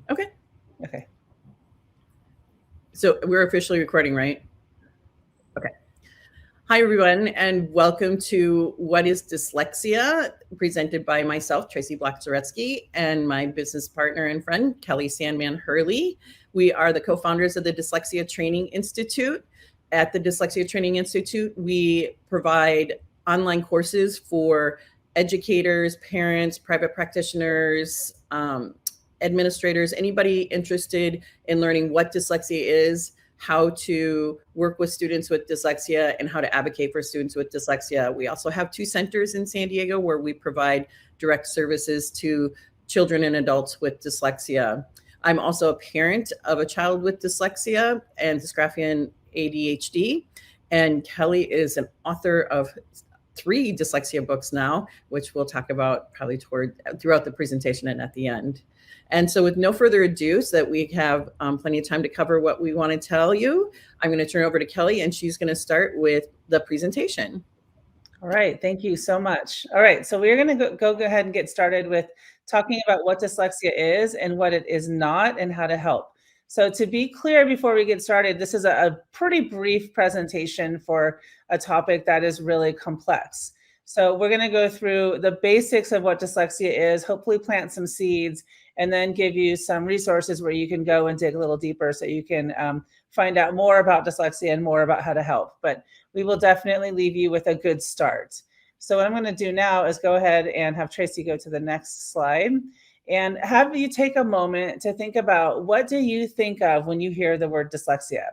Okay. Okay. So we're officially recording, right? Okay. Hi, everyone, and welcome to What is Dyslexia, presented by myself, Tracy Block-Zaretsky, and my business partner and friend, Kelly Sandman Hurley. We are the co-founders of the Dyslexia Training Institute. At the Dyslexia Training Institute, we provide online courses for educators, parents, private practitioners, administrators, anybody interested in learning what dyslexia is, how to work with students with dyslexia, and how to advocate for students with dyslexia. We also have 2 centers in San Diego where we provide direct services to children and adults with dyslexia. I'm also a parent of a child with dyslexia and dysgraphia and ADHD. And Kelly is an author of 3 dyslexia books now, which we'll talk about probably throughout the presentation and at the end. And so with no further ado, so that we have plenty of time to cover what we want to tell you, I'm going to turn over to Kelly, and she's going to start with the presentation. All right. Thank you so much. All right. So we're going to go ahead and get started with talking about what dyslexia is and what it is not and how to help. So to be clear before we get started, this is a pretty brief presentation for a topic that is really complex. So we're going to go through the basics of what dyslexia is, hopefully plant some seeds, and then give you some resources where you can go and dig a little deeper so you can find out more about dyslexia and more about how to help. But we will definitely leave you with a good start. So what I'm going to do now is go ahead and have Tracy go to the next slide and have you take a moment to think about, what do you think of when you hear the word dyslexia?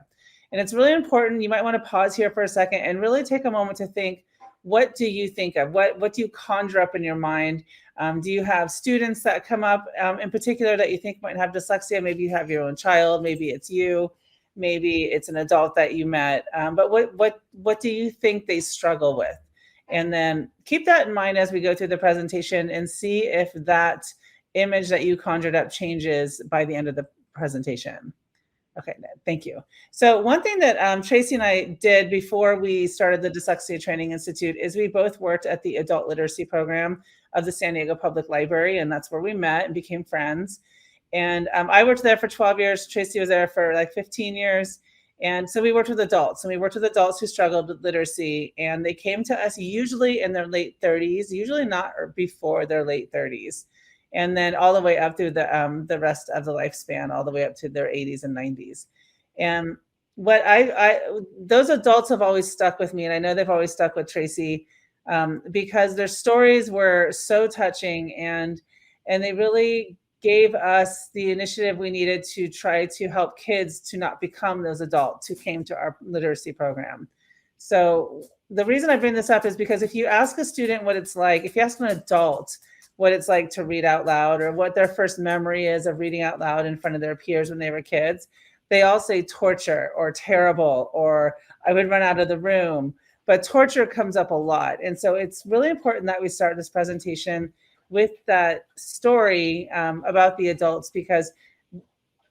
And it's really important. You might want to pause here for a second and really take a moment to think, what do you think of? What do you conjure up in your mind? Do you have students that come up in particular that you think might have dyslexia? Maybe you have your own child, maybe it's you. Maybe it's an adult that you met, but what do you think they struggle with? And then keep that in mind as we go through the presentation and see if that image that you conjured up changes by the end of the presentation. Okay, thank you. So one thing that Tracy and I did before we started the Dyslexia Training Institute is we both worked at the adult literacy program of the San Diego Public Library, and that's where we met and became friends. And I worked there for 12 years. Tracy was there for like 15 years. And so we worked with adults, and we worked with adults who struggled with literacy. And they came to us usually in their late 30s, usually not before their late 30s. And then all the way up through the rest of the lifespan, all the way up to their 80s and 90s. And what those adults have always stuck with me, and I know they've always stuck with Tracy, because their stories were so touching, and they really gave us the initiative we needed to try to help kids to not become those adults who came to our literacy program. So the reason I bring this up is because if you ask a student what it's like, if you ask an adult what it's like to read out loud, or what their first memory is of reading out loud in front of their peers when they were kids, they all say torture or terrible, or I would run out of the room. But torture comes up a lot. And so it's really important that we start this presentation with that story about the adults, because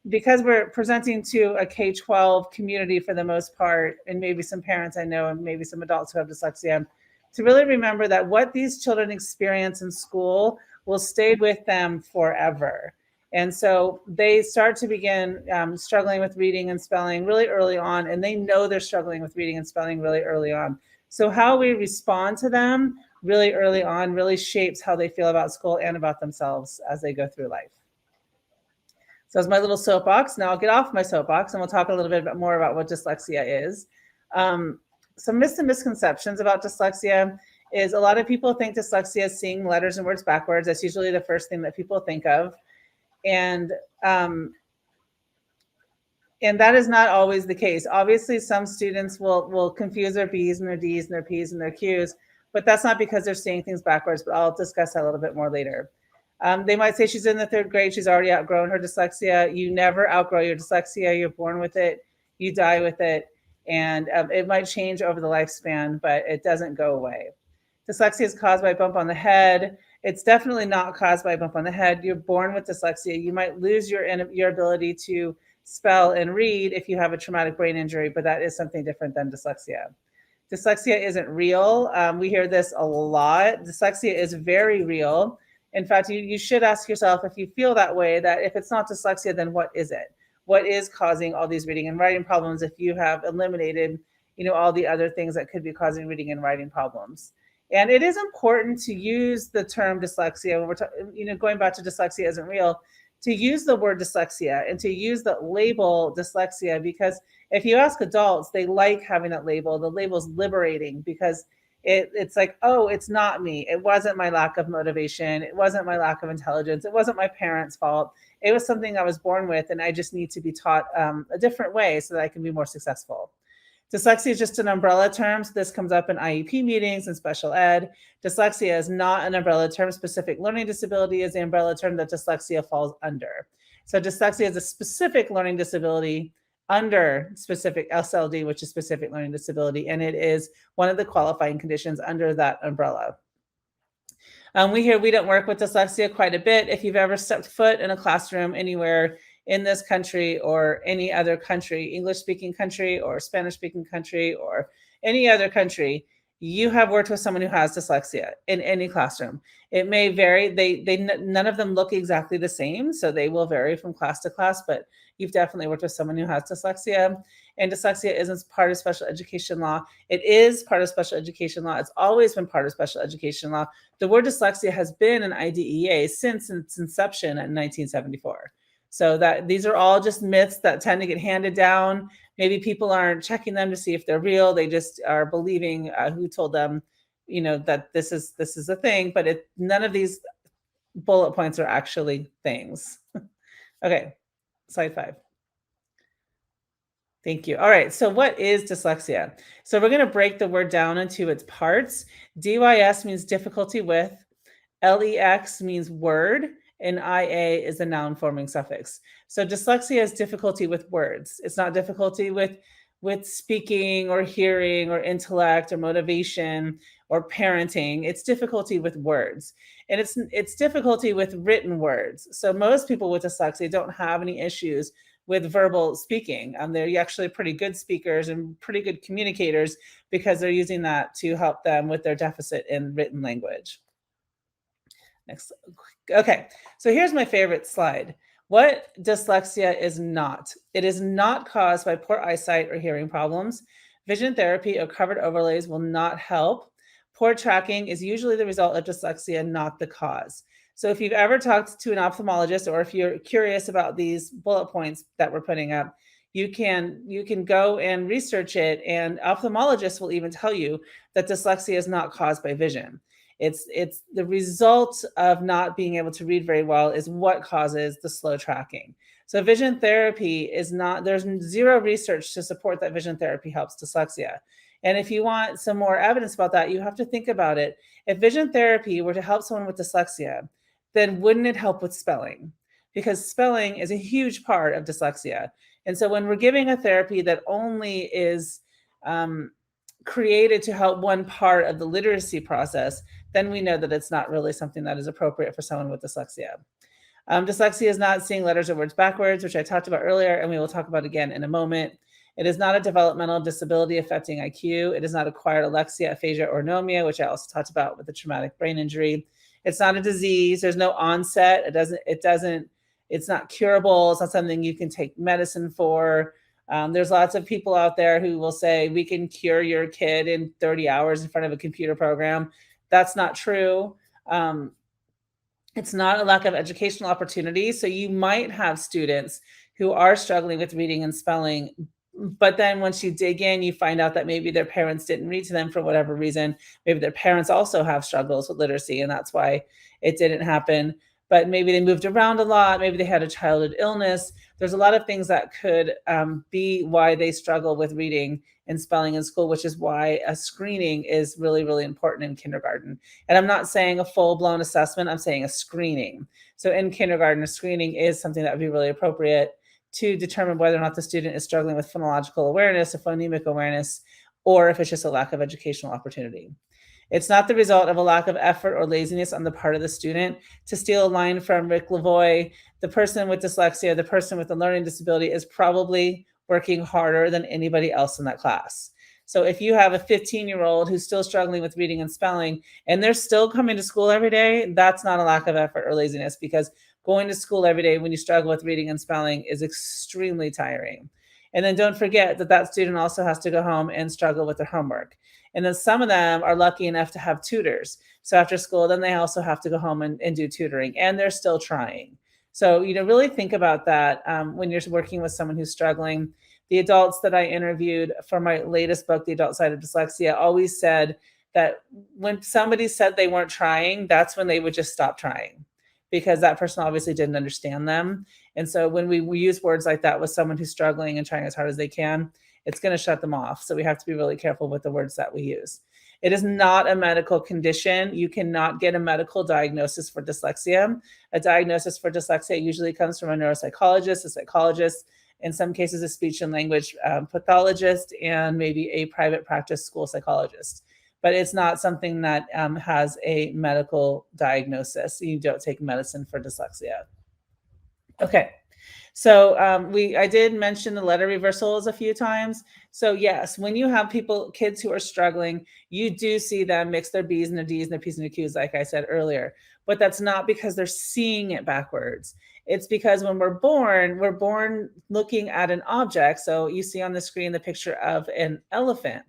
we're presenting to a K-12 community for the most part, and maybe some parents I know, and maybe some adults who have dyslexia, to really remember that what these children experience in school will stay with them forever. And so they start to begin struggling with reading and spelling really early on, and they know they're struggling with reading and spelling really early on. So how we respond to them really early on really shapes how they feel about school and about themselves as they go through life. So that's my little soapbox. Now I'll get off my soapbox and we'll talk a little bit more about what dyslexia is. Some myths and misconceptions about dyslexia is a lot of people think dyslexia is seeing letters and words backwards. That's usually the first thing that people think of. And that is not always the case. Obviously, some students will confuse their B's and their D's and their P's and their Q's, but that's not because they're seeing things backwards, but I'll discuss that a little bit more later. They might say she's in the 3rd grade, she's already outgrown her dyslexia. You never outgrow your dyslexia. You're born with it, you die with it, and it might change over the lifespan, but it doesn't go away. Dyslexia is caused by a bump on the head. It's definitely not caused by a bump on the head. You're born with dyslexia. You might lose your ability to spell and read if you have a traumatic brain injury, but that is something different than dyslexia. Dyslexia isn't real. We hear this a lot. Dyslexia is very real. In fact, you should ask yourself, if you feel that way, that if it's not dyslexia, then what is it? What is causing all these reading and writing problems if you have eliminated, all the other things that could be causing reading and writing problems? And it is important to use the term dyslexia when we're going back to dyslexia isn't real, to use the word dyslexia and to use the label dyslexia, because if you ask adults, they like having that label. The label's liberating because it's like, oh, it's not me. It wasn't my lack of motivation. It wasn't my lack of intelligence. It wasn't my parents' fault. It was something I was born with, and I just need to be taught a different way so that I can be more successful. Dyslexia is just an umbrella term. So this comes up in IEP meetings and special ed. Dyslexia is not an umbrella term. Specific learning disability is the umbrella term that dyslexia falls under. So dyslexia is a specific learning disability under specific SLD, which is specific learning disability, and it is one of the qualifying conditions under that umbrella. We don't work with dyslexia quite a bit. If you've ever stepped foot in a classroom anywhere in this country or any other country, English-speaking country or Spanish-speaking country or any other country, you have worked with someone who has dyslexia in any classroom. It may vary. None of them look exactly the same, so they will vary from class to class, but you've definitely worked with someone who has dyslexia. And dyslexia isn't part of special education law. It is part of special education law. It's always been part of special education law. The word dyslexia has been in IDEA since its inception in 1974. So that these are all just myths that tend to get handed down. Maybe people aren't checking them to see if they're real. They just are believing who told them, that this is a thing. But none of these bullet points are actually things. Okay, slide 5. Thank you. All right. So what is dyslexia? So we're going to break the word down into its parts. DYS means difficulty with, LEX means word, and IA is a noun forming suffix. So dyslexia is difficulty with words. It's not difficulty with speaking or hearing or intellect or motivation or parenting. It's difficulty with words. And it's difficulty with written words. So most people with dyslexia don't have any issues with verbal speaking. They're actually pretty good speakers and pretty good communicators because they're using that to help them with their deficit in written language. Next. Okay, so here's my favorite slide. What dyslexia is not. It is not caused by poor eyesight or hearing problems. Vision therapy or covered overlays will not help. Poor tracking is usually the result of dyslexia, not the cause. So if you've ever talked to an ophthalmologist, or if you're curious about these bullet points that we're putting up, you can go and research it, and ophthalmologists will even tell you that dyslexia is not caused by vision. It's the result of not being able to read very well is what causes the slow tracking. So vision therapy is not, there's zero research to support that vision therapy helps dyslexia. And if you want some more evidence about that, you have to think about it. If vision therapy were to help someone with dyslexia, then wouldn't it help with spelling? Because spelling is a huge part of dyslexia. And so when we're giving a therapy that only is created to help one part of the literacy process, then we know that it's not really something that is appropriate for someone with dyslexia. Dyslexia is not seeing letters or words backwards, which I talked about earlier, and we will talk about again in a moment. It is not a developmental disability affecting IQ. It is not acquired alexia, aphasia, or anomia, which I also talked about with the traumatic brain injury. It's not a disease. There's no onset. It's not curable. It's not something you can take medicine for. There's lots of people out there who will say, we can cure your kid in 30 hours in front of a computer program. That's not true. It's not a lack of educational opportunity. So you might have students who are struggling with reading and spelling, but then once you dig in, you find out that maybe their parents didn't read to them for whatever reason. Maybe their parents also have struggles with literacy, and that's why it didn't happen. But maybe they moved around a lot. Maybe they had a childhood illness. There's a lot of things that could be why they struggle with reading and spelling in school, which is why a screening is really, really important in kindergarten. And I'm not saying a full-blown assessment. I'm saying a screening. So in kindergarten, a screening is something that would be really appropriate to determine whether or not the student is struggling with phonological awareness or phonemic awareness, or if it's just a lack of educational opportunity. It's not the result of a lack of effort or laziness on the part of the student. To steal a line from Rick Lavoie, the person with dyslexia, the person with a learning disability is probably working harder than anybody else in that class. So if you have a 15-year-old who's still struggling with reading and spelling and they're still coming to school every day, that's not a lack of effort or laziness, because going to school every day when you struggle with reading and spelling is extremely tiring. And then don't forget that that student also has to go home and struggle with their homework. And then some of them are lucky enough to have tutors. So after school, then they also have to go home and do tutoring, and they're still trying. So, really think about that when you're working with someone who's struggling. The adults that I interviewed for my latest book, The Adult Side of Dyslexia, always said that when somebody said they weren't trying, that's when they would just stop trying, because that person obviously didn't understand them. And so when we use words like that with someone who's struggling and trying as hard as they can, it's going to shut them off. So we have to be really careful with the words that we use. It is not a medical condition. You cannot get a medical diagnosis for dyslexia. A diagnosis for dyslexia usually comes from a neuropsychologist, a psychologist, in some cases a speech and language pathologist, and maybe a private practice school psychologist. But it's not something that has a medical diagnosis. You don't take medicine for dyslexia. Okay. So I did mention the letter reversals a few times. So yes, when you have kids who are struggling, you do see them mix their B's and their D's and their P's and their Q's, like I said earlier. But that's not because they're seeing it backwards. It's because when we're born looking at an object. So you see on the screen the picture of an elephant.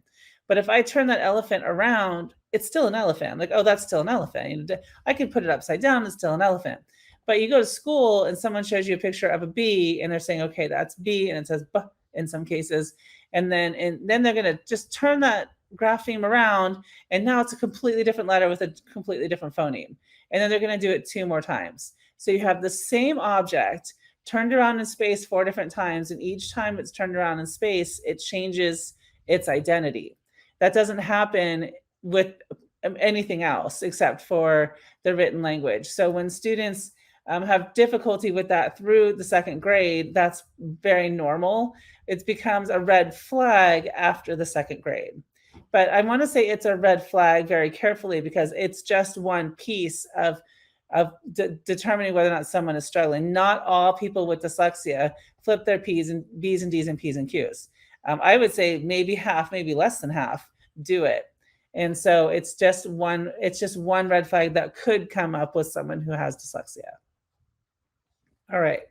But if I turn that elephant around, it's still an elephant. Like, oh, that's still an elephant. I could put it upside down, it's still an elephant. But you go to school and someone shows you a picture of a B and they're saying, okay, that's B, and it says B in some cases. And then they're going to just turn that grapheme around, and now it's a completely different letter with a completely different phoneme. And then they're going to do it 2 more times. So you have the same object turned around in space 4 different times, and each time it's turned around in space, it changes its identity. That doesn't happen with anything else except for the written language. So when students have difficulty with that through the 2nd grade, that's very normal. It becomes a red flag after the 2nd grade. But I want to say it's a red flag very carefully, because it's just one piece of determining whether or not someone is struggling. Not all people with dyslexia flip their P's and B's and D's and P's and Q's. I would say maybe half, maybe less than half do it. And so it's just one red flag that could come up with someone who has dyslexia. All right.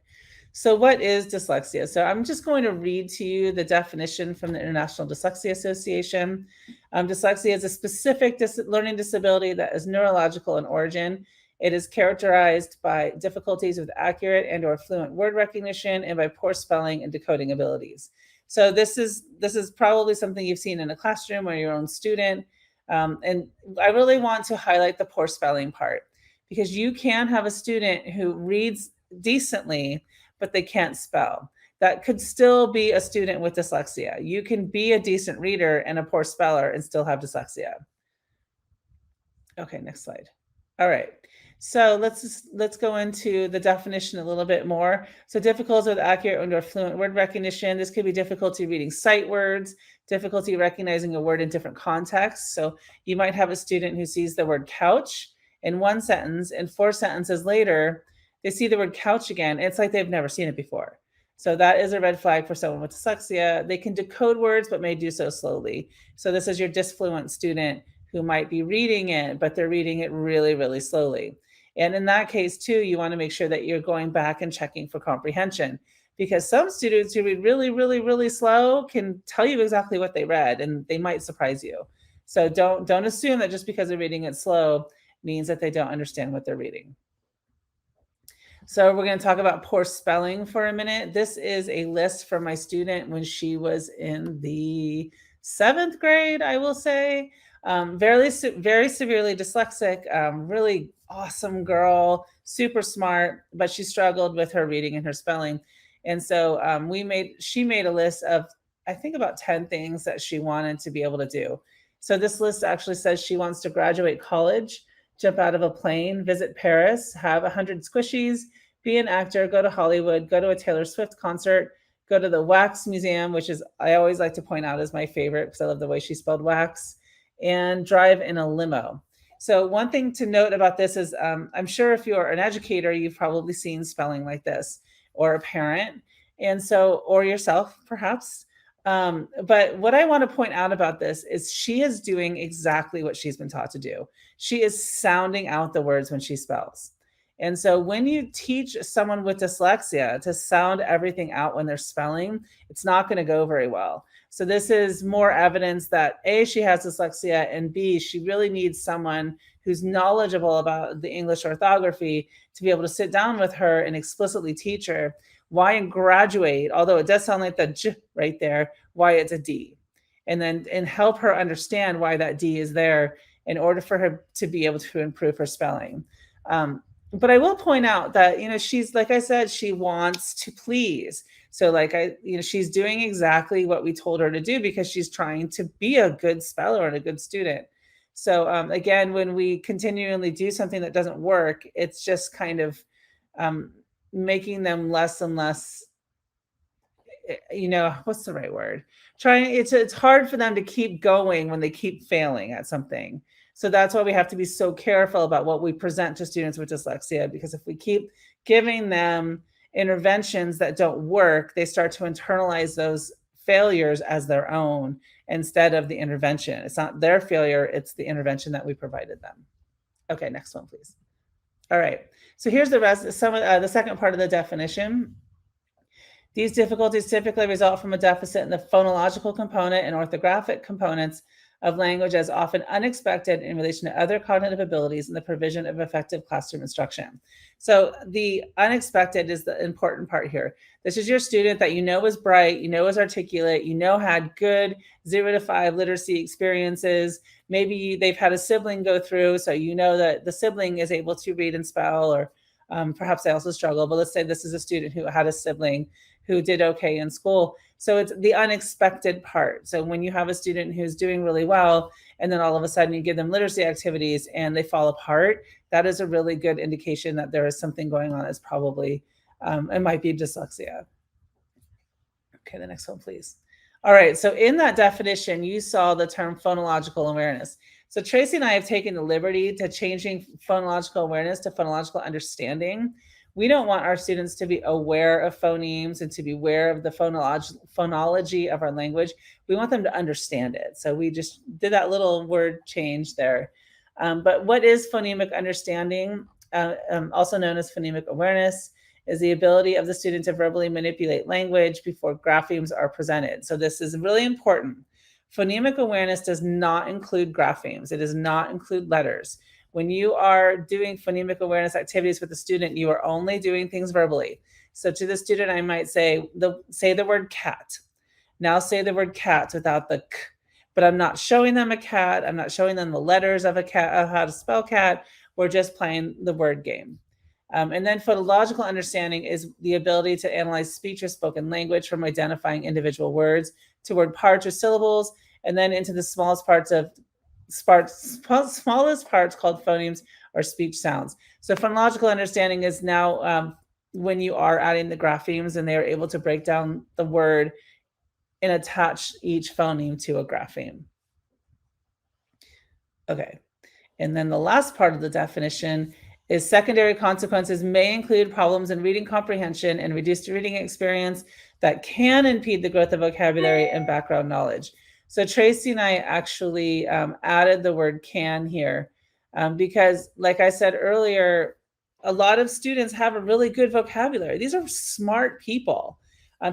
So what is dyslexia? So I'm just going to read to you the definition from the International Dyslexia Association. Dyslexia is a specific learning disability that is neurological in origin. It is characterized by difficulties with accurate and or fluent word recognition, and by poor spelling and decoding abilities. So this is probably something you've seen in a classroom or your own student. And I really want to highlight the poor spelling part, because you can have a student who reads decently, but they can't spell. That could still be a student with dyslexia. You can be a decent reader and a poor speller and still have dyslexia. Okay, next slide. All right. So let's go into the definition a little bit more. So difficulty with accurate and or fluent word recognition. This could be difficulty reading sight words, difficulty recognizing a word in different contexts. So you might have a student who sees the word couch in one sentence, and 4 sentences later, they see the word couch again. It's like they've never seen it before. So that is a red flag for someone with dyslexia. They can decode words, but may do so slowly. So this is your dysfluent student who might be reading it, but they're reading it really, really slowly. And in that case too, you want to make sure that you're going back and checking for comprehension, because some students who read really, really, really slow can tell you exactly what they read, and they might surprise you. So don't assume that just because they're reading it slow means that they don't understand what they're reading. So we're going to talk about poor spelling for a minute. This is a list from my student when she was in the 7th grade, I will say. Very severely dyslexic, really awesome girl, super smart, but she struggled with her reading and her spelling. And so she made a list of, I think, about 10 things that she wanted to be able to do. So this list actually says she wants to graduate college, jump out of a plane, visit Paris, have 100 squishies, be an actor, go to Hollywood, go to a Taylor Swift concert, go to the Wax Museum, which is, I always like to point out, is my favorite because I love the way she spelled wax, and drive in a limo. So one thing to note about this is, I'm sure if you're an educator, you've probably seen spelling like this, or a parent, and so, or yourself perhaps. But what I want to point out about this is she is doing exactly what she's been taught to do. She is sounding out the words when she spells. And so when you teach someone with dyslexia to sound everything out when they're spelling, it's not going to go very well. So this is more evidence that A, she has dyslexia, and B, she really needs someone who's knowledgeable about the English orthography to be able to sit down with her and explicitly teach her why in graduate, although it does sound like the J right there, why it's a D. And help her understand why that D is there in order for her to be able to improve her spelling. But I will point out that, she's, like I said, she wants to please. So she's doing exactly what we told her to do because she's trying to be a good speller and a good student. So again, when we continually do something that doesn't work, it's just kind of making them less and less, what's the right word? It's hard for them to keep going when they keep failing at something. So that's why we have to be so careful about what we present to students with dyslexia, because if we keep giving them interventions that don't work, they start to internalize those failures as their own instead of the intervention. It's not their failure, it's the intervention that we provided them. Okay, next one, please. All right, so here's the second part of the definition. These difficulties typically result from a deficit in the phonological component and orthographic components of language, as often unexpected in relation to other cognitive abilities in the provision of effective classroom instruction. So the unexpected is the important part here. This is your student that is bright, is articulate, had good 0 to 5 literacy experiences. Maybe they've had a sibling go through, so that the sibling is able to read and spell, or perhaps they also struggle. But let's say this is a student who had a sibling who did okay in school. So it's the unexpected part. So when you have a student who's doing really well, and then all of a sudden you give them literacy activities and they fall apart, that is a really good indication that there is something going on. It's probably, it might be dyslexia. Okay, the next one, please. All right, so in that definition, you saw the term phonological awareness. So Tracy and I have taken the liberty to changing phonological awareness to phonological understanding. We don't want our students to be aware of phonemes and to be aware of the phonology of our language. We want them to understand it. So we just did that little word change there. But what is phonemic understanding, also known as phonemic awareness, is the ability of the student to verbally manipulate language before graphemes are presented. So this is really important. Phonemic awareness does not include graphemes. It does not include letters. When you are doing phonemic awareness activities with the student, you are only doing things verbally. So to the student, I might say the word cat. Now say the word cat without the k. But I'm not showing them a cat. I'm not showing them the letters of a cat, of how to spell cat. We're just playing the word game. And then phonological understanding is the ability to analyze speech or spoken language from identifying individual words to word parts or syllables, and then into the smallest parts called phonemes or speech sounds. So phonological understanding is now when you are adding the graphemes and they are able to break down the word and attach each phoneme to a grapheme. Okay, and then the last part of the definition is secondary consequences may include problems in reading comprehension and reduced reading experience that can impede the growth of vocabulary and background knowledge. So Tracy and I actually added the word can here because, like I said earlier, a lot of students have a really good vocabulary. These are smart people.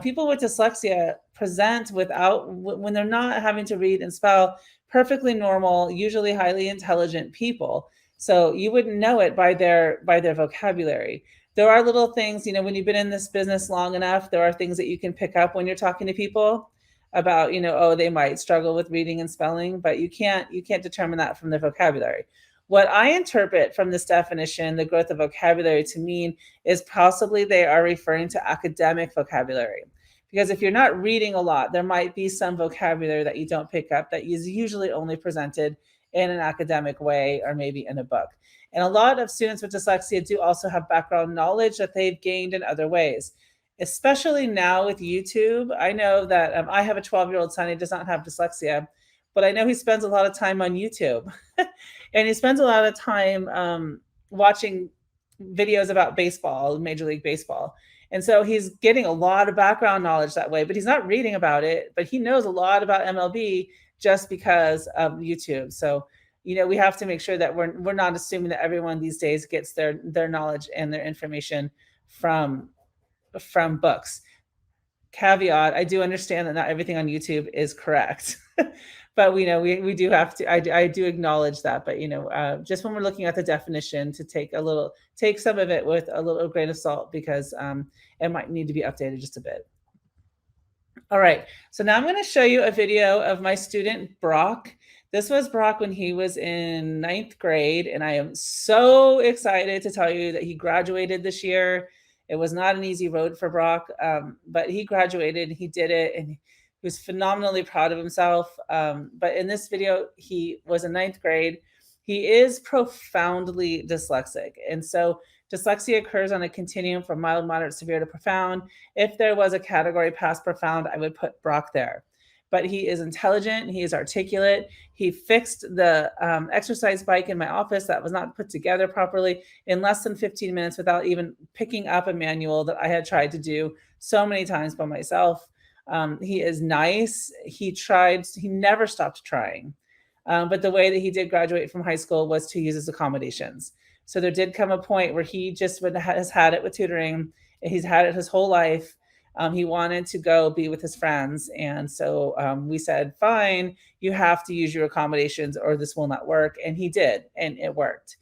People with dyslexia present when they're not having to read and spell, perfectly normal, usually highly intelligent people. So you wouldn't know it by their vocabulary. There are little things, when you've been in this business long enough, there are things that you can pick up when you're talking to people about, they might struggle with reading and spelling, but you can't determine that from their vocabulary. What I interpret from this definition, the growth of vocabulary, to mean is possibly they are referring to academic vocabulary. Because if you're not reading a lot, there might be some vocabulary that you don't pick up that is usually only presented in an academic way or maybe in a book. And a lot of students with dyslexia do also have background knowledge that they've gained in other ways, especially now with YouTube. I know that I have a 12-year-old son. He does not have dyslexia, but I know he spends a lot of time on YouTube. And he spends a lot of time watching videos about baseball, Major League Baseball. And so he's getting a lot of background knowledge that way, but he's not reading about it, but he knows a lot about MLB just because of YouTube. So, we have to make sure that we're not assuming that everyone these days gets their knowledge and their information from books. Caveat, I do understand that not everything on YouTube is correct. But we do have to, I do acknowledge that, but just when we're looking at the definition, to take some of it with a little grain of salt, because it might need to be updated just a bit. All right, so now I'm going to show you a video of my student Brock. This was Brock when he was in 9th grade, and I am so excited to tell you that he graduated this year. It was not an easy road for Brock, but he graduated, he did it, and he was phenomenally proud of himself. But in this video, he was in 9th grade. He is profoundly dyslexic. And so dyslexia occurs on a continuum from mild, moderate, severe to profound. If there was a category past profound, I would put Brock there. But he is intelligent, he is articulate. He fixed the exercise bike in my office that was not put together properly in less than 15 minutes without even picking up a manual that I had tried to do so many times by myself. He is nice. He never stopped trying. But the way that he did graduate from high school was to use his accommodations. So there did come a point where he just has had it with tutoring. He's had it his whole life. He wanted to go be with his friends. And so we said, fine, you have to use your accommodations or this will not work. And he did, and it worked.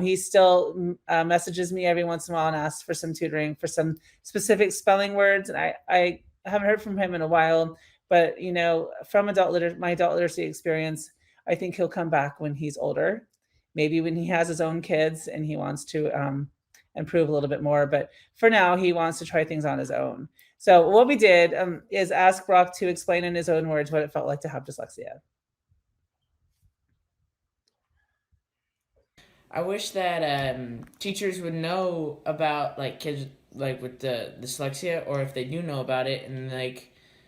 He still messages me every once in a while and asks for some tutoring for some specific spelling words. And I haven't heard from him in a while, but from my adult literacy experience, I think he'll come back when he's older, maybe when he has his own kids and he wants to improve a little bit more. But for now, he wants to try things on his own. So what we did is ask Brock to explain in his own words what it felt like to have dyslexia. I wish that teachers would know about kids with the dyslexia, or if they do know about it, and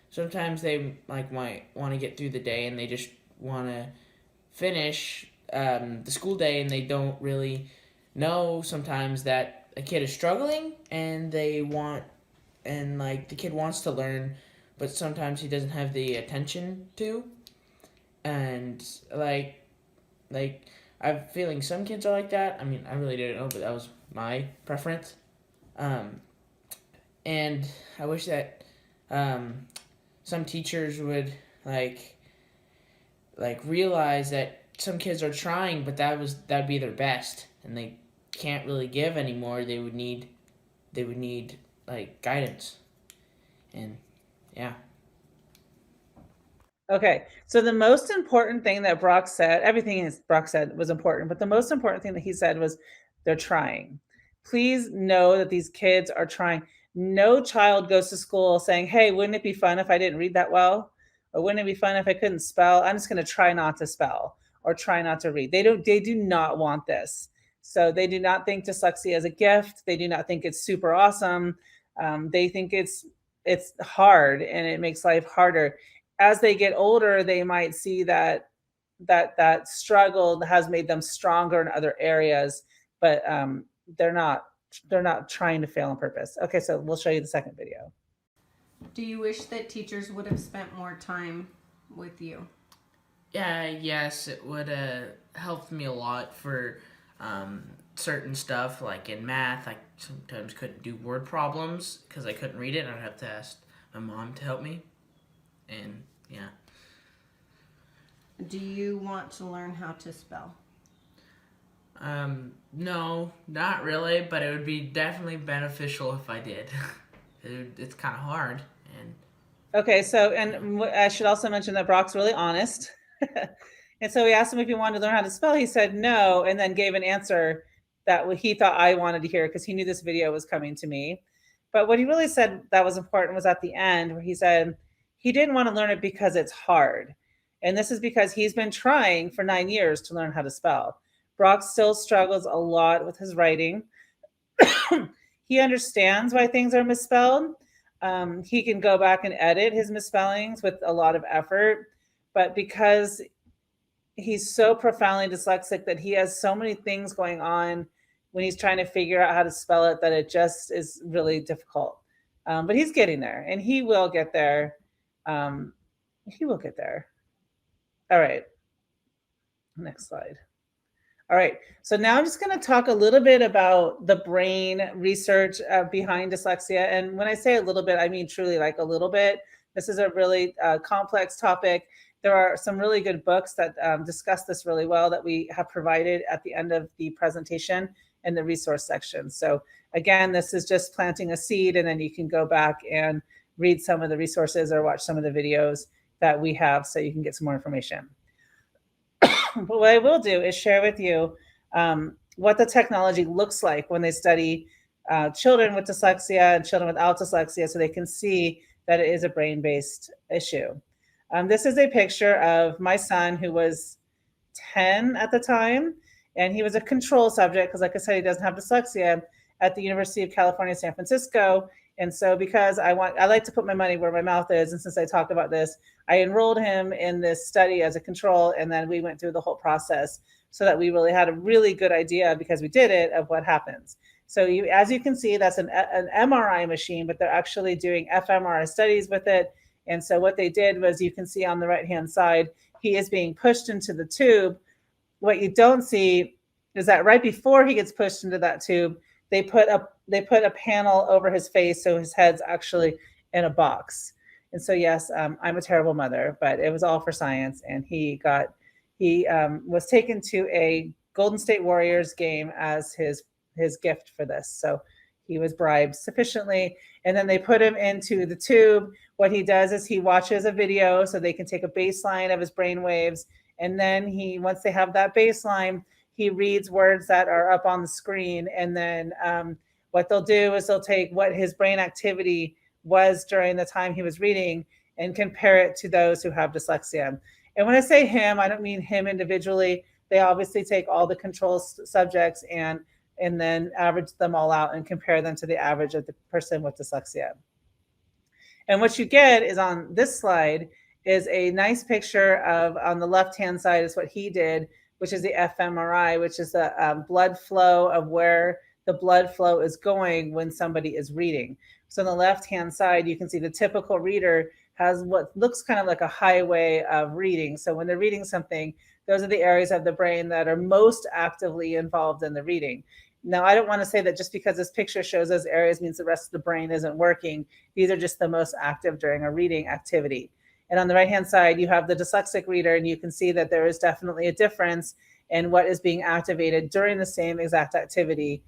sometimes they might want to get through the day and they just want to finish the school day, and they don't really know sometimes that a kid is struggling and the kid wants to learn, but sometimes he doesn't have the attention to, and I'm feeling some kids are like that. I mean, I really didn't know, but that was my preference. And I wish that some teachers would realize that some kids are trying, but that'd be their best, and they can't really give anymore. They would need guidance, and yeah. Okay, so the most important thing that Brock said, everything Brock said was important, but the most important thing that he said was they're trying. Please know that these kids are trying. No child goes to school saying, hey, wouldn't it be fun if I didn't read that well? Or wouldn't it be fun if I couldn't spell? I'm just going to try not to spell or try not to read. They do not want this. So they do not think dyslexia is a gift. They do not think it's super awesome. They think it's hard and it makes life harder. As they get older, they might see that struggle has made them stronger in other areas, but they're not trying to fail on purpose. Okay, so we'll show you the second video. Do you wish that teachers would have spent more time with you? Yes, it would have helped me a lot for certain stuff, like in math. I sometimes couldn't do word problems because I couldn't read it, and I'd have to ask my mom to help me. And yeah. Do you want to learn how to spell? No, not really, but it would be definitely beneficial if I did. It's kind of hard. And okay, so, and I should also mention that Brock's really honest. And so we asked him if he wanted to learn how to spell. He said no, and then gave an answer that he thought I wanted to hear because he knew this video was coming to me. But what he really said that was important was at the end, where he said he didn't want to learn it because it's hard. And this is because he's been trying for 9 years to learn how to spell. Brock still struggles a lot with his writing. He understands why things are misspelled. He can go back and edit his misspellings with a lot of effort. But because he's so profoundly dyslexic that he has so many things going on when he's trying to figure out how to spell it, that it just is really difficult. But he's getting there, and he will get there. He will get there. All right. Next slide. All right. So now I'm just going to talk a little bit about the brain research behind dyslexia. And when I say a little bit, I mean truly like a little bit. This is a really complex topic. There are some really good books that discuss this really well that we have provided at the end of the presentation in the resource section. So again, this is just planting a seed, and then you can go back and read some of the resources or watch some of the videos that we have so you can get some more information. But what I will do is share with you what the technology looks like when they study children with dyslexia and children without dyslexia, so they can see that it is a brain-based issue. This is a picture of my son, who was 10 at the time, and he was a control subject because, like I said, he doesn't have dyslexia, at the University of California, San Francisco. And so because I like to put my money where my mouth is, and since I talked about this, I enrolled him in this study as a control, and then we went through the whole process so that we really had a really good idea, because we did it, of what happens. So as you can see, that's an MRI machine, but they're actually doing fMRI studies with it. And so what they did was, you can see on the right-hand side, he is being pushed into the tube. What you don't see is that right before he gets pushed into that tube, they put a panel over his face, so his head's actually in a box. And so yes, I'm a terrible mother, but it was all for science. And he was taken to a Golden State Warriors game as his gift for this. So he was bribed sufficiently, and then they put him into the tube. What he does is he watches a video so they can take a baseline of his brain waves, and then once they have that baseline, he reads words that are up on the screen. And then what they'll do is they'll take what his brain activity was during the time he was reading and compare it to those who have dyslexia. And when I say him, I don't mean him individually. They obviously take all the control subjects and then average them all out and compare them to the average of the person with dyslexia. And what you get is, on this slide, is a nice picture of, on the left-hand side is what he did, which is the fMRI, which is the blood flow of where the blood flow is going when somebody is reading. So on the left-hand side, you can see the typical reader has what looks kind of like a highway of reading. So when they're reading something, those are the areas of the brain that are most actively involved in the reading. Now, I don't want to say that just because this picture shows those areas means the rest of the brain isn't working. These are just the most active during a reading activity. And on the right-hand side, you have the dyslexic reader, and you can see that there is definitely a difference in what is being activated during the same exact activity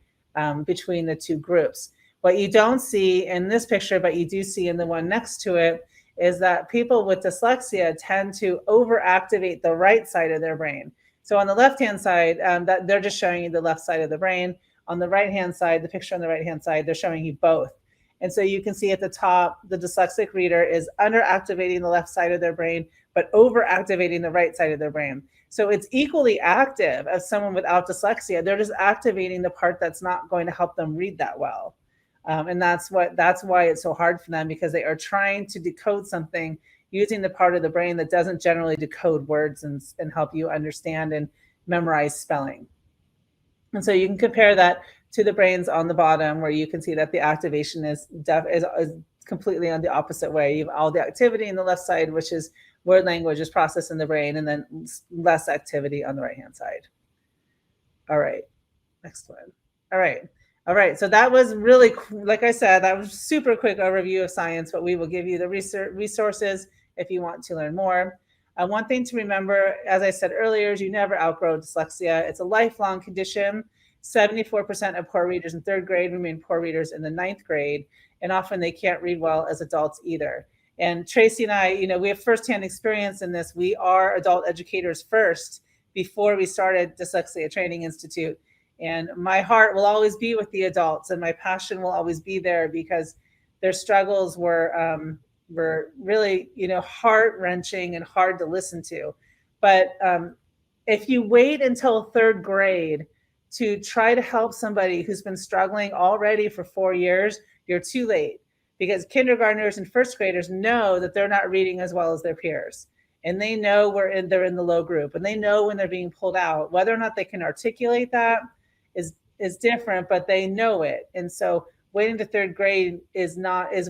between the two groups. What you don't see in this picture, but you do see in the one next to it, is that people with dyslexia tend to overactivate the right side of their brain. So on the left-hand side, that they're just showing you the left side of the brain. On the right-hand side, the picture on the right-hand side, they're showing you both. And so you can see at the top, the dyslexic reader is underactivating the left side of their brain, but overactivating the right side of their brain. So it's equally active as someone without dyslexia. They're just activating the part that's not going to help them read that well. And that's why it's so hard for them, because they are trying to decode something using the part of the brain that doesn't generally decode words and help you understand and memorize spelling. And so you can compare that to the brains on the bottom, where you can see that the activation is completely on the opposite way. You have all the activity in the left side, which is word language is processed in the brain, and then less activity on the right-hand side. All right, next one. All right. So that was really, like I said, that was a super quick overview of science, but we will give you the resources if you want to learn more. One thing to remember, as I said earlier, is you never outgrow dyslexia. It's a lifelong condition. 74% of poor readers in 3rd grade remain poor readers in the 9th grade, and often they can't read well as adults either. And Tracy and I, we have firsthand experience in this. We are adult educators first before we started Dyslexia Training Institute. And my heart will always be with the adults, and my passion will always be there, because their struggles were really, heart-wrenching and hard to listen to. But if you wait until 3rd grade to try to help somebody who's been struggling already for 4 years, you're too late, because kindergartners and 1st graders know that they're not reading as well as their peers. And they know they're in the low group, and they know when they're being pulled out. Whether or not they can articulate that is different, but they know it. And so waiting to third grade is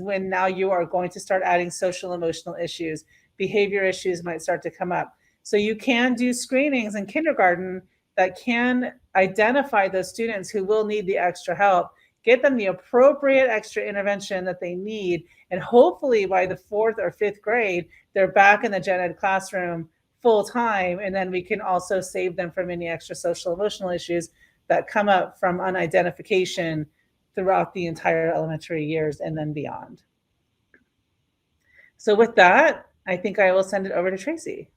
when now you are going to start adding social emotional issues. Behavior issues might start to come up. So you can do screenings in kindergarten that can identify those students who will need the extra help, get them the appropriate extra intervention that they need, and hopefully by the 4th or 5th grade, they're back in the gen ed classroom full time, and then we can also save them from any extra social emotional issues that come up from unidentification throughout the entire elementary years and then beyond. So with that, I think I will send it over to Tracy.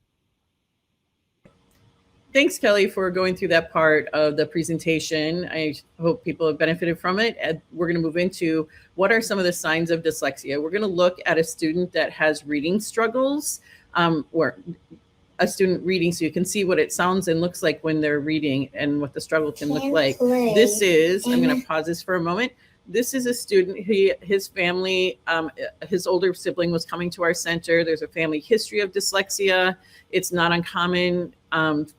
Thanks, Kelly, for going through that part of the presentation. I hope people have benefited from it. And we're going to move into what are some of the signs of dyslexia. We're going to look at a student that has reading struggles, or a student reading, so you can see what it sounds and looks like when they're reading and what the struggle can look like. This is, I'm going to pause this for a moment. This is a student, his family, his older sibling was coming to our center. There's a family history of dyslexia. It's not uncommon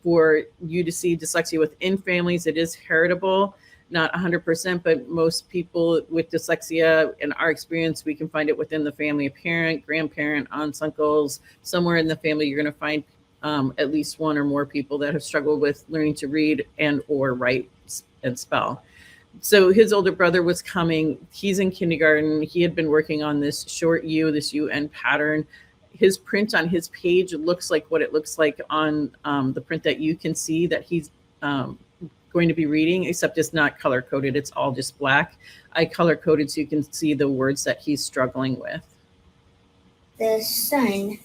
for you to see dyslexia within families. It is heritable, not 100%, but most people with dyslexia, in our experience, we can find it within the family, a parent, grandparent, aunts, uncles, somewhere in the family, you're going to find at least one or more people that have struggled with learning to read and or write and spell. So his older brother was coming. He's in kindergarten. He had been working on this short U, this UN pattern. His print on his page looks like what it looks like on the print that you can see that he's going to be reading, except it's not color coded. It's all just black. I color coded so you can see the words that he's struggling with. The sun.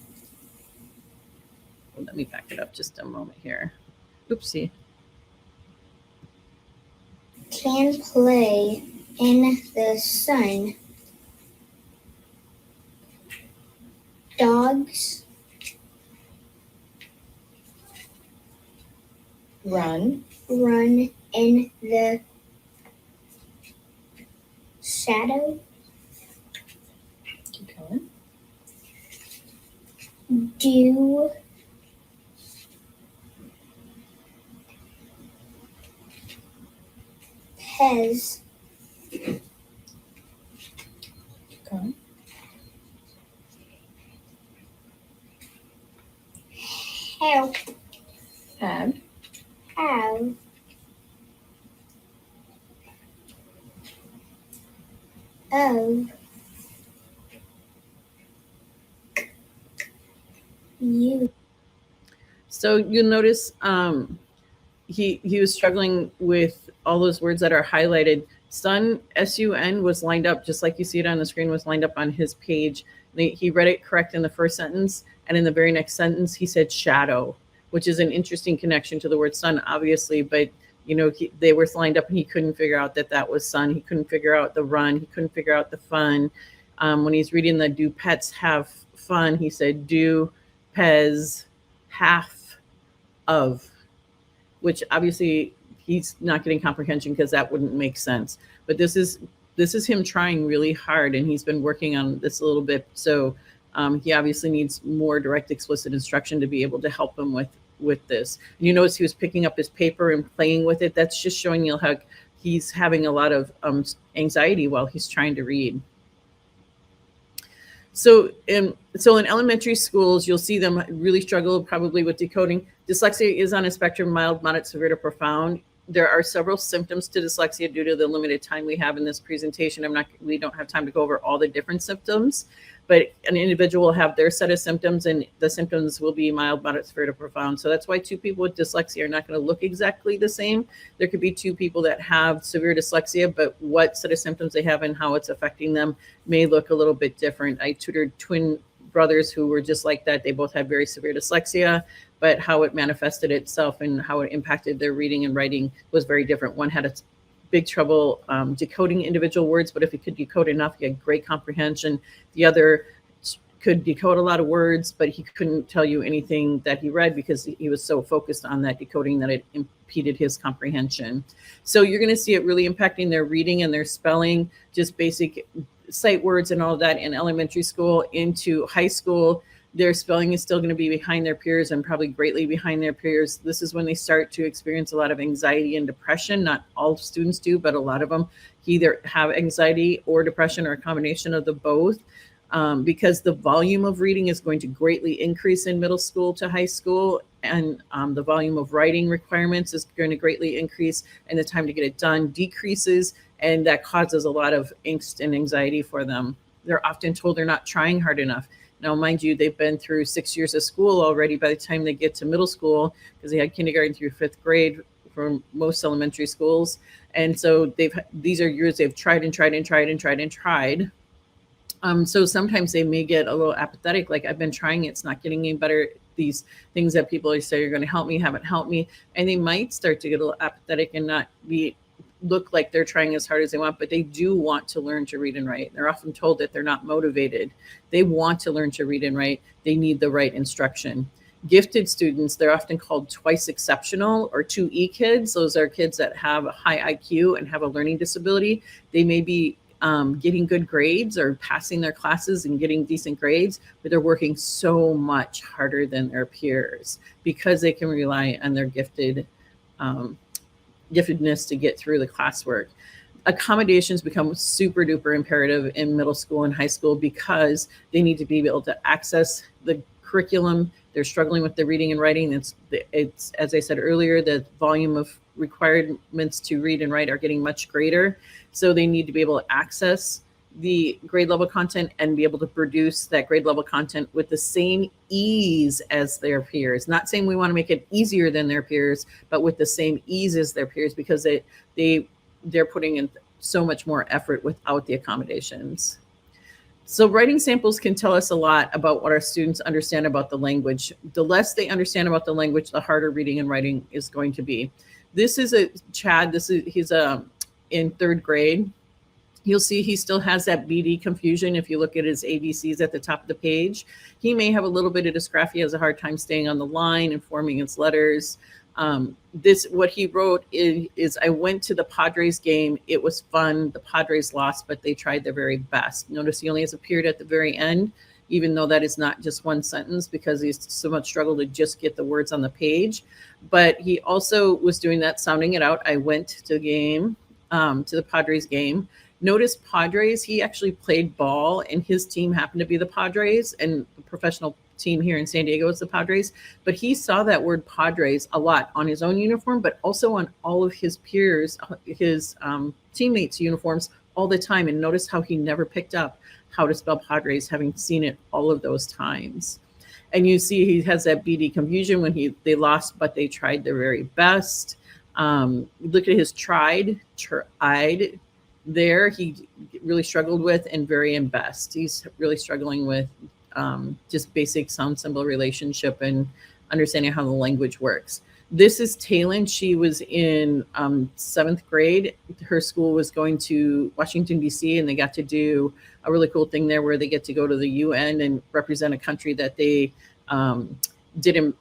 Let me back it up just a moment here. Oopsie. Can play in the sun. Dogs. Run in the shadow. Keep going. Do Pez. Okay. Have. Have. Have. Of. You. So you'll notice he was struggling with all those words that are highlighted. Sun, S-U-N, was lined up just like you see it on the screen, was lined up on his page. He read it correct in the first sentence, and in the very next sentence he said shadow, which is an interesting connection to the word sun, obviously, but you know, they were lined up and he couldn't figure out that was sun. He couldn't figure out the run. He couldn't figure out the fun. When he's reading the do pets have fun, he said do pets half of, which obviously he's not getting comprehension because that wouldn't make sense. But this is him trying really hard, and he's been working on this a little bit. So he obviously needs more direct, explicit instruction to be able to help him with this. And you notice he was picking up his paper and playing with it. That's just showing you how he's having a lot of anxiety while he's trying to read. So in elementary schools, you'll see them really struggle probably with decoding. Dyslexia is on a spectrum, mild, moderate, severe to profound. There are several symptoms to dyslexia due to the limited time we have in this presentation. We don't have time to go over all the different symptoms, but an individual will have their set of symptoms, and the symptoms will be mild, moderate, severe to profound. So that's why two people with dyslexia are not going to look exactly the same. There could be two people that have severe dyslexia, but what set of symptoms they have and how it's affecting them may look a little bit different. I tutored twin brothers who were just like that. They both had very severe dyslexia, but how it manifested itself and how it impacted their reading and writing was very different. One had a big trouble decoding individual words, but if he could decode enough, he had great comprehension. The other could decode a lot of words, but he couldn't tell you anything that he read because he was so focused on that decoding that it impeded his comprehension. So you're going to see it really impacting their reading and their spelling, just basic sight words and all of that in elementary school. Into high school, their spelling is still going to be behind their peers and probably greatly behind their peers. This is when they start to experience a lot of anxiety and depression. Not all students do, but a lot of them either have anxiety or depression or a combination of the both. Because the volume of reading is going to greatly increase in middle school to high school, and the volume of writing requirements is going to greatly increase, and the time to get it done decreases, and that causes a lot of angst and anxiety for them. They're often told they're not trying hard enough. Now, mind you, they've been through 6 years of school already by the time they get to middle school, because they had kindergarten through 5th grade for most elementary schools. And so these are years they've tried and tried and tried and tried and tried. So sometimes they may get a little apathetic, like, I've been trying, it's not getting any better. These things that people say are going to help me haven't helped me. And they might start to get a little apathetic and not look like they're trying as hard as they want, but they do want to learn to read and write. They're often told that they're not motivated. They want to learn to read and write. They need the right instruction. Gifted students, they're often called twice exceptional or 2E kids. Those are kids that have a high IQ and have a learning disability. They may be getting good grades or passing their classes and getting decent grades, but they're working so much harder than their peers because they can rely on their giftedness to get through the classwork. Accommodations become super duper imperative in middle school and high school because they need to be able to access the curriculum. They're struggling with the reading and writing. It's as I said earlier, the volume of requirements to read and write are getting much greater. So they need to be able to access the grade level content and be able to produce that grade level content with the same ease as their peers. Not saying we want to make it easier than their peers, but with the same ease as their peers, because they're putting in so much more effort without the accommodations. So writing samples can tell us a lot about what our students understand about the language. The less they understand about the language, the harder reading and writing is going to be. This is Chad. He's in 3rd grade. You'll see he still has that BD confusion. If you look at his ABCs at the top of the page, he may have a little bit of dysgraphia. He has a hard time staying on the line and forming his letters. What he wrote is I went to the Padres game. It was fun. The Padres lost, but they tried their very best. Notice he only has a period at the very end, even though that is not just one sentence, because he's so much struggled to just get the words on the page. But he also was doing that, sounding it out. I went to the game, to the Padres game. Notice Padres, he actually played ball, and his team happened to be the Padres, and the professional team here in San Diego is the Padres. But he saw that word Padres a lot on his own uniform, but also on all of his peers, his teammates' uniforms all the time. And notice how he never picked up how to spell Padres, having seen it all of those times. And you see he has that BD confusion when they lost, but they tried their very best. Look at his tried there. He really struggled with, and very in best. He's really struggling with just basic sound symbol relationship and understanding how the language works. This is Taylin. She was in 7th grade. Her school was going to Washington, D.C., and they got to do a really cool thing there where they get to go to the UN and represent a country that they did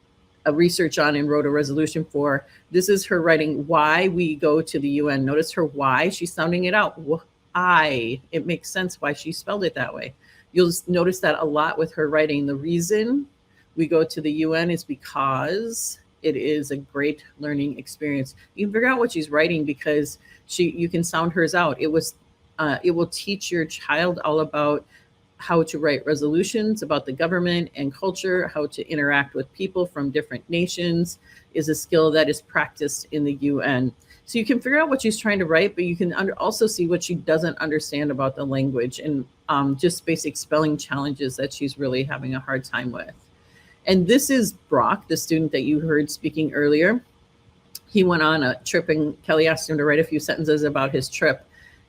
a research on and wrote a resolution for. This is her writing why we go to the UN. Notice her why. She's sounding it out. It makes sense why she spelled it that way. You'll notice that a lot with her writing. The reason we go to the UN is because it is a great learning experience. You can figure out what she's writing because you can sound hers out. It will teach your child all about how to write resolutions about the government and culture, how to interact with people from different nations is a skill that is practiced in the UN. So you can figure out what she's trying to write, but you can also see what she doesn't understand about the language and just basic spelling challenges that she's really having a hard time with. And this is Brock, the student that you heard speaking earlier. He went on a trip, and Kelly asked him to write a few sentences about his trip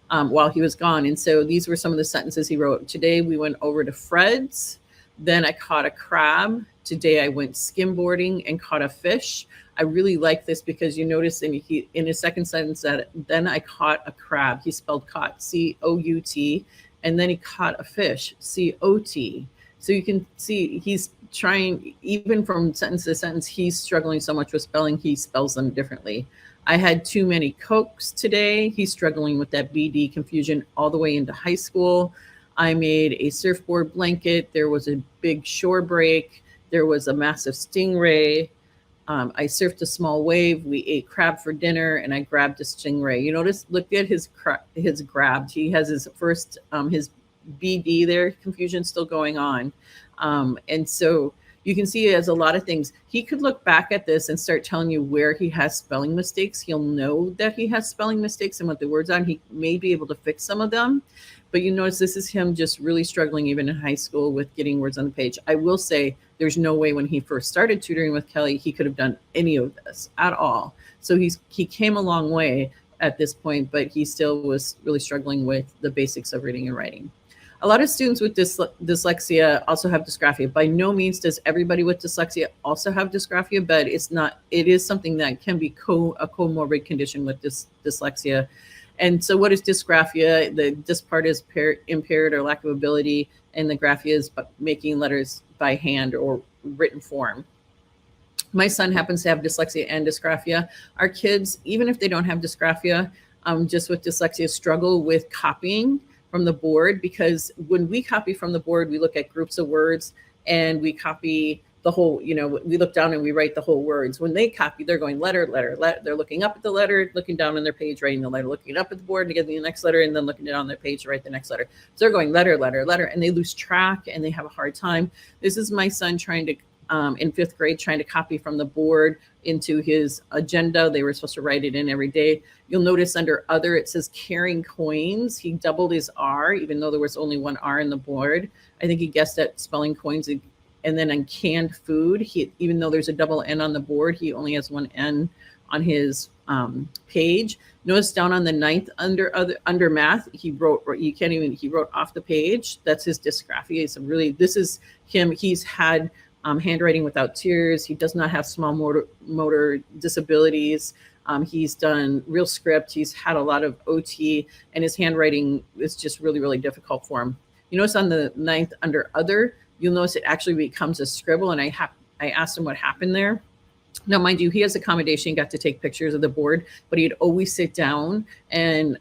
while he was gone. And so these were some of the sentences he wrote. Today we went over to Fred's. Then I caught a crab. Today I went skimboarding and caught a fish. I really like this because you notice in his second sentence that then I caught a crab. He spelled caught, C-O-U-T, and then he caught a fish, C-O-T. So you can see he's trying, even from sentence to sentence, he's struggling so much with spelling, he spells them differently. I had too many Cokes today. He's struggling with that BD confusion all the way into high school. I made a surfboard blanket. There was a big shore break. There was a massive stingray. I surfed a small wave. We ate crab for dinner, and I grabbed a stingray. You notice, look at his grabbed. He has his first, his BD there, confusion still going on. And so you can see he has a lot of things. He could look back at this and start telling you where he has spelling mistakes. He'll know that he has spelling mistakes and what the words are, and he may be able to fix some of them. But you notice this is him just really struggling even in high school with getting words on the page. I will say there's no way when he first started tutoring with Kelly, he could have done any of this at all. So he came a long way at this point, but he still was really struggling with the basics of reading and writing. A lot of students with dyslexia also have dysgraphia. By no means does everybody with dyslexia also have dysgraphia, but it is something that can be a comorbid condition with dyslexia. And so what is dysgraphia? The dys part is impaired or lack of ability, and the graphia is making letters by hand or written form. My son happens to have dyslexia and dysgraphia. Our kids, even if they don't have dysgraphia, just with dyslexia, struggle with copying from the board, because when we copy from the board, we look at groups of words and we copy the whole, we look down and we write the whole words. When they copy, they're going letter, letter, letter. They're looking up at the letter, looking down on their page, writing the letter, looking up at the board to get the next letter, and then looking down on their page to write the next letter. So they're going letter, letter, letter, and they lose track and they have a hard time. This is my son trying to, in 5th grade, trying to copy from the board into his agenda. They were supposed to write it in every day. You'll notice under other, it says carrying coins. He doubled his R, even though there was only one R in the board. I think he guessed at spelling coins. And then on canned food, even though there's a double N on the board, he only has one N on his page. Notice down on the 9th under math, he wrote off the page. That's his dysgraphia. This is him. He's had handwriting without tears. He does not have small motor disabilities. He's done real script. He's had a lot of OT, and his handwriting is just really, really difficult for him. You notice on the 9th under other, you'll notice it actually becomes a scribble. And I asked him what happened there. Now, mind you, he has accommodation, got to take pictures of the board, but he'd always sit down and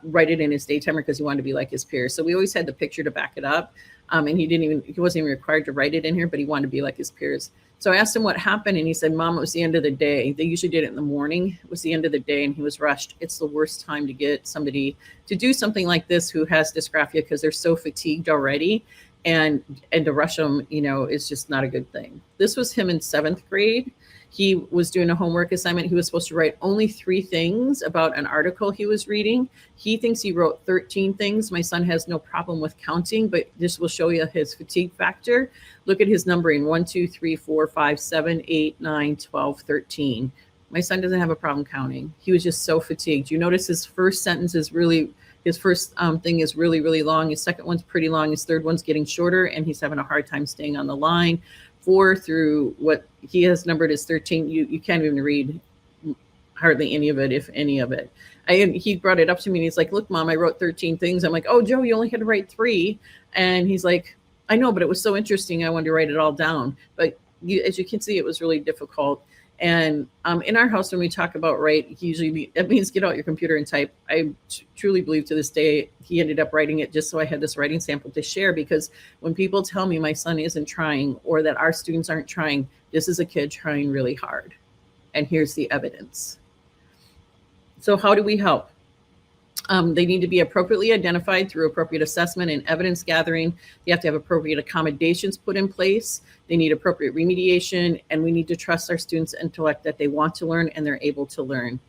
write it in his daytimer because he wanted to be like his peers. So we always had the picture to back it up. And he wasn't even required to write it in here, but he wanted to be like his peers. So I asked him what happened, and he said, Mom, it was the end of the day. They usually did it in the morning. It was the end of the day, and he was rushed. It's the worst time to get somebody to do something like this who has dysgraphia because they're so fatigued already. And to rush them, is just not a good thing. This was him in 7th grade. He was doing a homework assignment. He was supposed to write only 3 things about an article he was reading. He thinks he wrote 13 things. My son has no problem with counting, but this will show you his fatigue factor. Look at his numbering: 1, 2, 3, 4, 5, 7, 8, 9, 12, 13. My son doesn't have a problem counting. He was just so fatigued. You notice his first sentence is his first thing is really, really long. His second one's pretty long. His third one's getting shorter, and he's having a hard time staying on the line. 4 through what he has numbered as 13, you can't even read hardly any of it, if any of it. He brought it up to me, and he's like, look, Mom, I wrote 13 things. I'm like, oh, Joe, you only had to write 3. And he's like, I know, but it was so interesting. I wanted to write it all down. But as you can see, it was really difficult. And in our house, when we talk about write, that means get out your computer and type. I truly believe to this day, he ended up writing it just so I had this writing sample to share, because when people tell me my son isn't trying or that our students aren't trying, this is a kid trying really hard. And here's the evidence. So how do we help? They need to be appropriately identified through appropriate assessment and evidence gathering. They have to have appropriate accommodations put in place. They need appropriate remediation, and we need to trust our students' intellect that they want to learn and they're able to learn.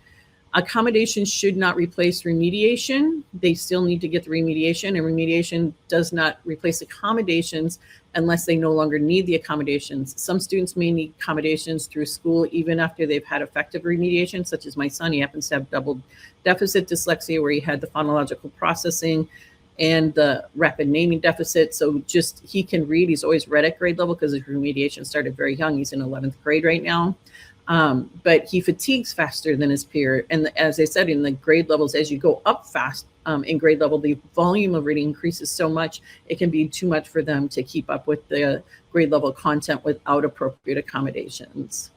Accommodations should not replace remediation. They still need to get the remediation, and remediation does not replace accommodations unless they no longer need the accommodations. Some students may need accommodations through school even after they've had effective remediation, such as my son. He happens to have double deficit dyslexia, where he had the phonological processing and the rapid naming deficit. So just he can read. He's always read at grade level because his remediation started very young. He's in 11th grade right now. But he fatigues faster than his peer. And as I said, in the grade levels, as you go up fast in grade level, the volume of reading increases so much, it can be too much for them to keep up with the grade level content without appropriate accommodations.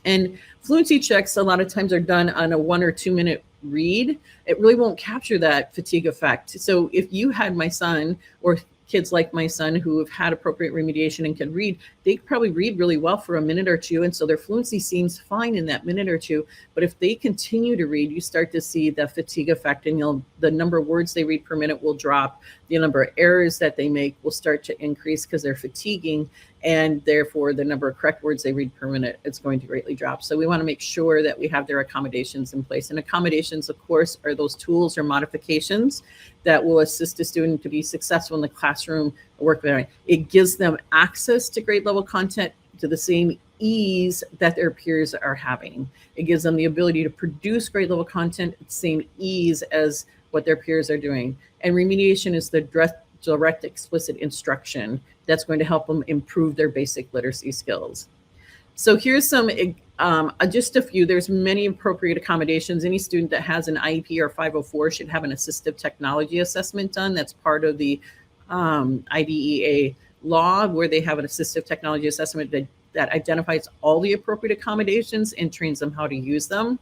And fluency checks a lot of times are done on a 1 or 2 minute read, it really won't capture that fatigue effect. So if you had my son or kids like my son who have had appropriate remediation and can read, they probably read really well for a minute or two. And so their fluency seems fine in that minute or two. But if they continue to read, you start to see the fatigue effect, and the number of words they read per minute will drop. The number of errors that they make will start to increase because they're fatiguing. And therefore, the number of correct words they read per minute is going to greatly drop. So we want to make sure that we have their accommodations in place. And accommodations, of course, are those tools or modifications that will assist a student to be successful in the classroom work environment. It gives them access to grade level content to the same ease that their peers are having. It gives them the ability to produce grade level content at the same ease as what their peers are doing. And remediation is the direct explicit instruction that's going to help them improve their basic literacy skills. So here's some, just a few. There's many appropriate accommodations. Any student that has an IEP or 504 should have an assistive technology assessment done. That's part of the IDEA law, where they have an assistive technology assessment that identifies all the appropriate accommodations and trains them how to use them.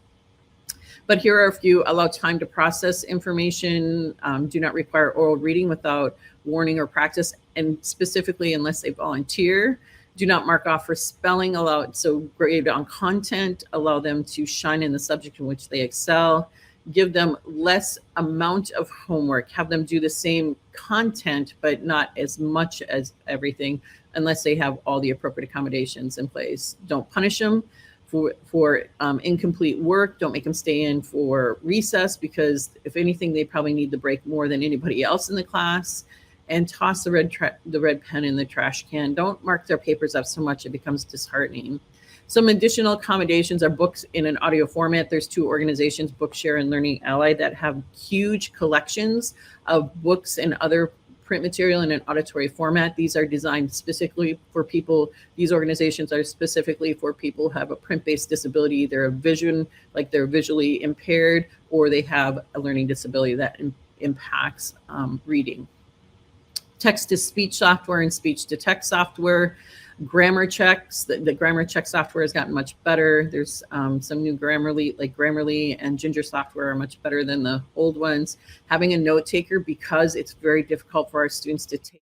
But here are a few. Allow time to process information, do not require oral reading without warning or practice, and specifically unless they volunteer. Do not mark off for spelling, so grade on content, allow them to shine in the subject in which they excel. Give them less amount of homework, have them do the same content, but not as much as everything unless they have all the appropriate accommodations in place. Don't punish them for incomplete work. Don't make them stay in for recess, because if anything, they probably need the break more than anybody else in the class. And toss the red pen in the trash can. Don't mark their papers up so much it becomes disheartening. Some additional accommodations are books in an audio format. There's two organizations, Bookshare and Learning Ally, that have huge collections of books and other print material in an auditory format. These are designed specifically for people. These organizations are specifically for people who have a print-based disability, either a vision, like they're visually impaired, or they have a learning disability that impacts reading. Text-to-speech software and speech-to-text software. Grammar checks, the grammar check software has gotten much better. There's some new Grammarly, like Grammarly and Ginger software are much better than the old ones. Having a note taker, because it's very difficult for our students to take